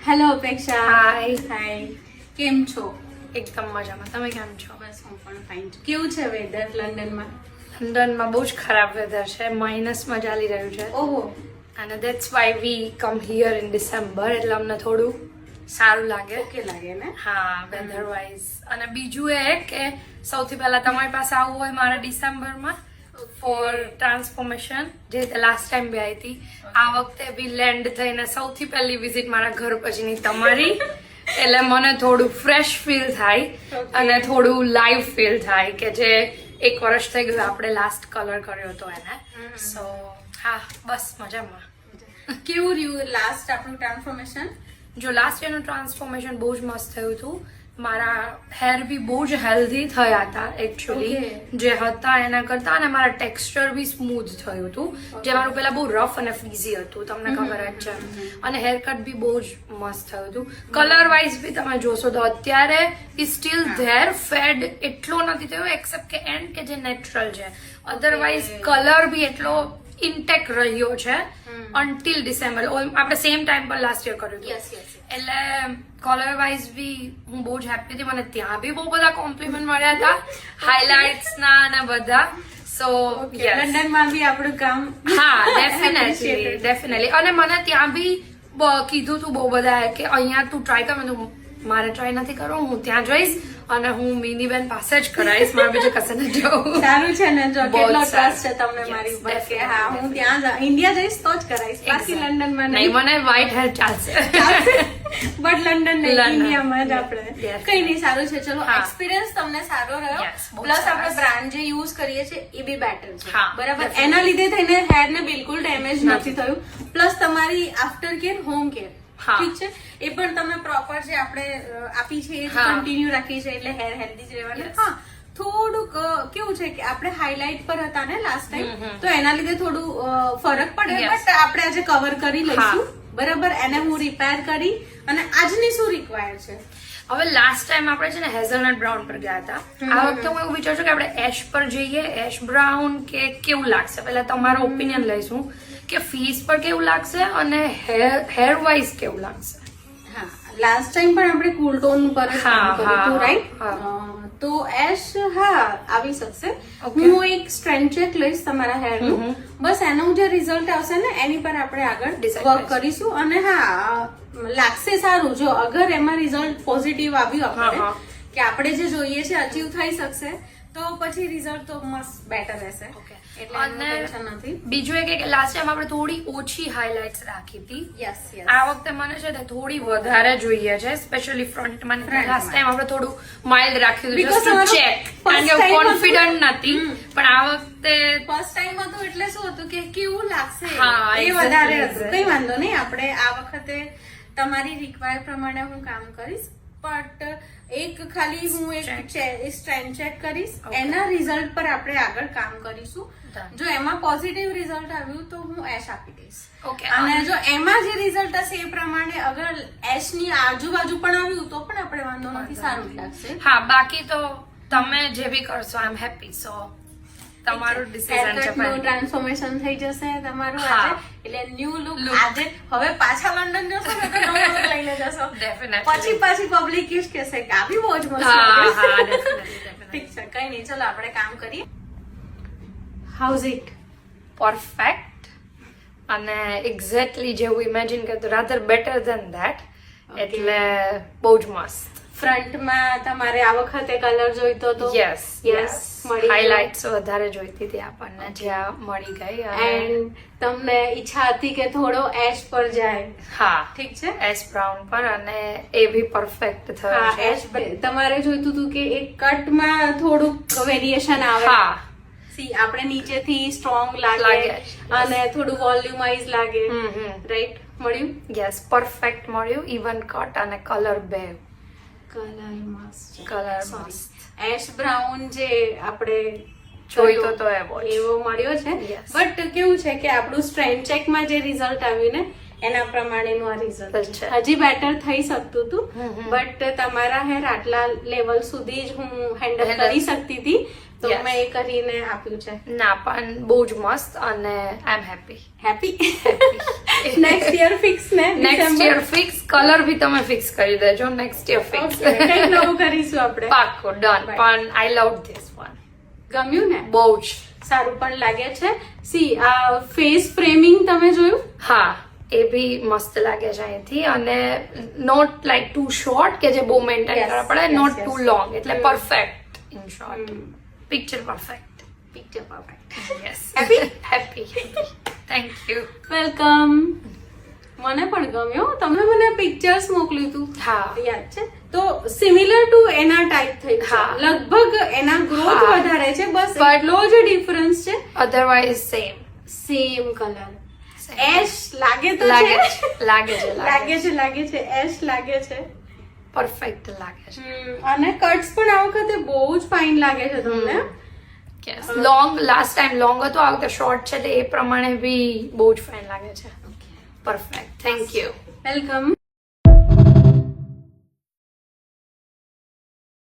Hello અપેક્ષા. હાય. કેમ છો? એકદમ મજામાં. તમે કેમ છો? બસ હું પણ ફાઇન છું. કેવું છે વેધર લંડનમાં? લંડનમાં બહુ જ ખરાબ વેધર છે, માઇનસમાં ચાલી રહ્યું છે. ઓહો. અને that's why we come here in December, એટલે અમને થોડું સારું લાગે. ઓકે લાગે ને? હા, વેધર વાઇઝ. અને બીજું એ કે સૌથી પહેલા તમારી પાસે આવવું હોય મારા ડિસેમ્બરમાં ફોર ટ્રાન્સફોર્મેશન, જે રીતે લાસ્ટ ટાઈમ બી આવી હતી, આ વખતે બી લેન્ડ થઈને સૌથી પહેલી વિઝિટ મારા ઘર પછીની તમારી. એટલે મને થોડું ફ્રેશ ફીલ થાય અને થોડું લાઈવ ફીલ થાય કે જે 1 વર્ષ થઈ ગયું આપણે લાસ્ટ કલર કર્યો હતો એને. સો હા, બસ મજામાં. કેવું રહ્યું લાસ્ટ આપણું ટ્રાન્સફોર્મેશન? જો લાસ્ટ યરનું ટ્રાન્સફોર્મેશન બહુ જ મસ્ત થયું હતું. મારા હેર બી બહુ જ હેલ્ધી થયા હતા એકચ્યુઅલી, જે હતા એના કરતા, અને મારા ટેક્સચર બી સ્મૂથ થયું હતું, જે મારું પેલા બહુ રફ અને ફ્રીઝી હતું, તમને ખબર જ છે. અને હેર કટ બી બહુ જ મસ્ત થયું હતું. કલર વાઇઝ બી તમે જોશો તો અત્યારે સ્ટીલ ધેર ફેડ એટલો નથી થયો, એક્સેપ્ટ કે એન્ડ કે જે નેચરલ છે. અધરવાઇઝ કલર બી એટલો ઇન્ટેક રહ્યો છે અન્ટિલ ડિસેમ્બર. આપણે સેમ ટાઈમ પર લાસ્ટ યર કર્યું હતું, એટલે કલર વાઇઝ બી હું બહુ જ હેપી હતી. મને ત્યાં બી બહુ બધા કોમ્પ્લિમેન્ટ મળ્યા હતા, હાઇલાઇટ્સ ના અને બધા. સો લંડનમાં બી આપણું કામ. હા, ડેફિનેટલી. અને મને ત્યાં બી કીધું તું બહુ બધા કે અહીંયા તું ટ્રાય કર. મેં મારે ટ્રાય નથી કરવું, હું ત્યાં જઈશ અને હું મિનીબેન પાસે જ કરાવીશ, મારે બીજે કશે ન જવું. સારું છે ને, જો કેટલો ટ્રસ્ટ છે તમને મારી ઉપર કે હા હું ત્યાં ઇન્ડિયા જઈશ તો જ કરાવીશ, બાકી લંડનમાં નહીં. મને વ્હાઈટ હેર ચાલશે, બટ લંડન નહીં, ઇન્ડિયામાં જ આપણે. Yes. કઈ નહીં, સારું છે. ચલો, એક્સપિરિયન્સ તમને સારો રહ્યો, Yes, બહુ પ્લસ સરસ. આપણે બ્રાન્ડ જે યુઝ કરીએ છીએ એ બી બેટર છે, હા, બરાબર. definitely. એના લીધે થઈને હેર ને બિલકુલ ડેમેજ નથી થયું, પ્લસ તમારી આફ્ટર કેર, હોમ કેર, હા. ઠીક છે, એ પણ તમે પ્રોપર જે આપણે આપી છે એ હા. કન્ટિન્યુ રાખી છે, એટલે હેર હેલ્ધી જ રહેવાનું. હા, થોડુંક કેવું છે કે આપણે હાઇલાઇટ પર હતા ને લાસ્ટ ટાઈમ, તો એના લીધે થોડું ફરક પડે, Yes. બટ આપણે આજે કવર કરી લઈશું, હા. બરાબર. એને હું રિપેર કરી, અને આજની શું રિક્વાયર છે. હવે લાસ્ટ ટાઈમ આપણે છે ને હેઝલનટ બ્રાઉન પર ગયા હતા. આ વખતે હું એવું વિચારું છું કે આપણે એશ પર જઈએ, એશ બ્રાઉન કે કેવું લાગશે. પહેલા તમારો ઓપિનિયન લઈશું કે ફીસ પર કેવું લાગશે અને હેર વાઇઝ કેવું લાગશે. હા, લાસ્ટ ટાઈમ પણ આપણે કુલ ટોન પર જ કામ કર્યું હતું, રાઈટ? તો એશ હા આવી શકશે. હું એક સ્ટ્રેન્ડ ચેક લઈશ તમારા હેરનું, બસ એનું જે રિઝલ્ટ આવશે ને એની પર આપણે આગળ વર્ક કરીશું. અને હા, લાગશે સારું જો અગર એમાં રિઝલ્ટ પોઝિટિવ આવ્યું આપણે કે આપણે જે જોઈએ છે અચીવ થઈ શકશે, તો પછી રિઝલ્ટ તો મસ્ત બેટર રહેશે. એટલે ટેન્શન નથી. બીજું એ કે લાસ્ટ ટાઈમ આપણે થોડી ઓછી હાઇલાઇટ્સ રાખી હતી. યસ. આ વખતે મને છે ને થોડી વધારે જોઈએ છે, સ્પેશિયલી ફ્રન્ટમાં. લાસ્ટ ટાઈમ આપણે થોડું માઇલ્ડ રાખ્યું હતું, જસ્ટ ટુ ચેક, કારણ કે કોન્ફિડન્ટ નથી. પણ આ વખતે ફર્સ્ટ ટાઈમ હતું એટલે શું હતું કે કેવું લાગશે હા, એ વધારે હતું. કઈ વાંધો નહીં, આપણે આ વખતે તમારી રિક્વાયર પ્રમાણે હું કામ કરીશ, બટ એક ખાલી હું એક સ્ટ્રેન્ડ ચેક કરીશ, એના રિઝલ્ટ પર આપણે આગળ કામ કરીશું. જો એમાં પોઝિટિવ રિઝલ્ટ આવ્યું તો હું એશ આપી દઈશ. અને જો એમાં જે રિઝલ્ટ હશે એ પ્રમાણે અગર એશ ની આજુબાજુ પણ આવ્યું તો પણ આપણે વાંધો નથી, સારું લાગશે. હા, બાકી તો તમે જે બી કરશો આઈ એમ હેપી. સો તમારું ડિસિઝન છે. ટ્રાન્સફોર્મેશન થઈ જશે તમારું આજે, એટલે ન્યુ લુક. આજે હવે પાછા લંડન જશો ને તો નવો લુક લઈને જશો, પછી પબ્લિક કહેશે કે આવી બહુ જ મસ્ત લાગે. ઠીક છે, કઈ નહીં, ચલો આપણે કામ કરીએ. How's it? પરફેક્ટ, અને એક્ઝેક્ટલી જેવું ઇમેજિન કરતું, રાધર બેટર ધેન ધેટ. એટલે બહુ જ મસ્ત. ફ્રન્ટમાં તમારે આ વખતે કલર જોઈતો તો? યસ, મળી હાઇલાઇટ્સ વધારે જોઈતી હતી આપણને, જ્યાં મળી ગઈ. એન્ડ તમને ઈચ્છા હતી કે થોડો એશ પર જાય. હા, ઠીક છે, એશ બ્રાઉન પર, અને એ બી પરફેક્ટ થયો છે. એશ તમારે જોઈતું હતું કે એક કટમાં થોડુંક વેરિએશન આવે. હા, આપણે નીચેથી સ્ટ્રોંગ લાગે અને થોડું વોલ્યુમાઇઝ લાગે, રાઈટ? મળ્યું? યસ, પરફેક્ટ મળ્યું. ઇવન કટ અને કલર બે. કલર મસ્ત. એશ બ્રાઉન જે આપણે જોઈતો તો એવો મળ્યો છે. બટ કેવું છે કે આપણું સ્ટ્રેન્ડ ચેકમાં જે રિઝલ્ટ આવ્યું ને એના પ્રમાણેનું આ રિઝલ્ટ છે. હજી બેટર થઈ શકતું હતું, બટ તમારા હેર આટલા લેવલ સુધી જ હું હેન્ડલ કરી શકતી હતી, તો Yes. મેં એ કરીને આપ્યું છે. ના પણ બહુ જ મસ્ત અને I am happy. Happy. Next year fix ને? Next year fix. કલર બી તમે ફિક્સ કરી દેજો. Next year fix. કંઈક નવું કરીશું આપણે. પાક્કો ડન. પણ આઈ લવ ધીસ વન. ગમ્યું ને? બહુ જ સારું પણ લાગે છે. સી આ ફેસ ફ્રેમિંગ તમે જોયું? હા એ બી મસ્ત લાગે છે અહીંથી અને નોટ લાઈક ટુ શોર્ટ કે જે બહુ મેન્ટેન Yes, કરવા પડે, yes, not yes. Too long, એટલે perfect in short. Picture perfect. Picture perfect. Yes. Happy? Happy. Thank you. Welcome. મને પણ ગમ્યું. તમે મને પિક્ચર્સ મોકલ્યું હતું. હા. યાદ છે? તો સિમિલર ટુ એના ટાઈપ થઈ છે. હા. લગભગ એના ગ્રોથ હા. વધારે છે, બસ But- એટલો જ ડિફરન્સ છે. Otherwise same. Same colour. Ash લાગે તો લાગે છે. છે લાગે છે લાગે છે. એશ લાગે છે. પરફેક્ટ લાગે છે. અને કટ્સ પણ આ વખતે બહુ જ ફાઇન લાગે છે તમને. Yes. Long last time long હતો, આ વખતે શોર્ટ છે એટલે એ પ્રમાણે બી બહુ જ ફાઇન લાગે છે. પરફેક્ટ. Thank you. વેલકમ.